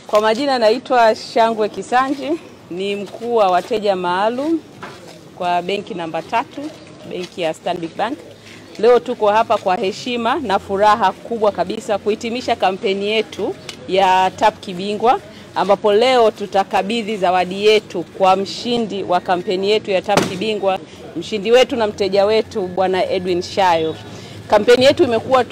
Kwa majina naitwa Shangwe Kisanji, ni mkuu wa wateja maalum kwa benki namba 3, benki ya Stanbic Bank. Leo tuko hapa kwa heshima na furaha kubwa kabisa kuhitimisha kampeni yetu ya TAP Kibingwa, ambapo leo tutakabidhi zawadi yetu kwa mshindi wa kampeni yetu ya TAP Kibingwa, mshindi wetu na mteja wetu Bwana Edwin Shayo. Kampeni yetu imekuwa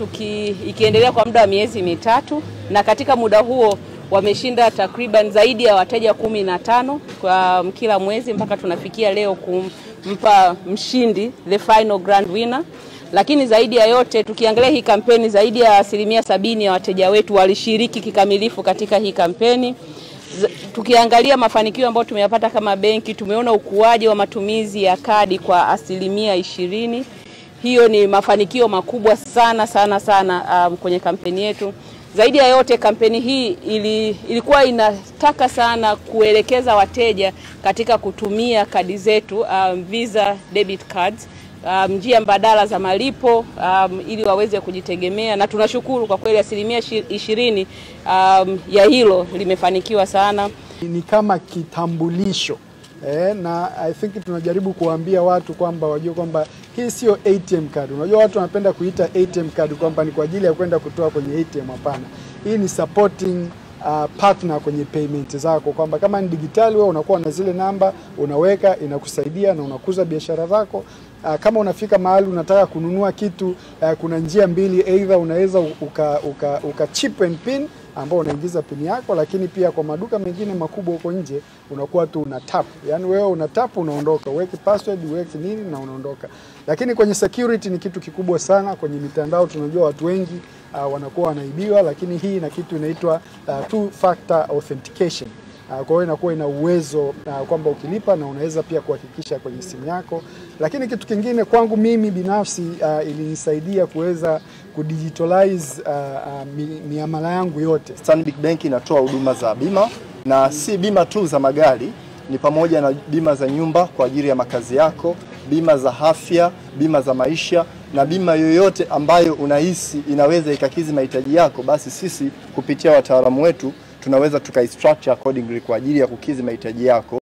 ikiendelea kwa muda wa miezi mitatu, na katika muda huo wameshinda takriban zaidi ya wateja 15 kwa kila mwezi mpaka tunafikia leo kumpa mshindi the final grand winner. Lakini zaidi ya yote, tukiangalia hii kampeni, zaidi ya 70% ya wateja wetu walishiriki kikamilifu katika hii kampeni. Tukiangalia mafanikio ambayo tumeyapata kama benki, tumeona ukuaji wa matumizi ya kadi kwa 20%. Hiyo ni mafanikio makubwa sana kwenye kampeni yetu. Zaidi ya yote, kampeni hii ilikuwa inataka sana kuelekeza wateja katika kutumia kadi zetu, Visa debit cards, njia mbadala za malipo, ili waweze kujitegemea, na tunashukuru kwa kweli 20% ya hilo limefanikiwa sana. Ni kama kitambulisho. Na I think tunajaribu kuambia watu kwamba wajue kwamba hii sio ATM card. Unajua watu wanapenda kuita ATM card kwamba ni kwa ajili ya kwenda kutoa kwenye ATM. Hapana. Hii ni supporting partner kwenye payment zako, kwamba kama ni digitali wewe unakuwa na zile namba unaweka, inakusaidia na unakuza biashara zako. Kama unafika mahali unataka kununua kitu, kuna njia mbili, either unaweza uka chip and pin ambao unaingiza pin yako, lakini pia kwa maduka mengine makubwa huko nje unakuwa tu una tap. Yaani wewe una tap unaondoka, uweke password, uweke nini na unaondoka. Lakini kwenye security ni kitu kikubwa sana. Kwenye mitandao tunajua watu wengi wanakuwa wanaibiwa, lakini hii ina kitu inaitwa two factor authentication. Kwa hiyo inakuwa ina uwezo kwamba ukilipa na unaweza pia kuhakikisha kwenye simu yako. Lakini kitu kingine kwangu mimi binafsi ilinisaidia kuweza kudigitalize miamala yangu yote. Stanbic Bank inatoa huduma za bima, na si bima tu za magari, ni pamoja na bima za nyumba kwa ajili ya makazi yako, bima za afya, bima za maisha, na bima yoyote ambayo unahisi inaweza ikakidhi mahitaji yako, basi sisi kupitia wataalamu wetu tunaweza tukaistructure accordingly kwa ajili ya kukidhi mahitaji yako.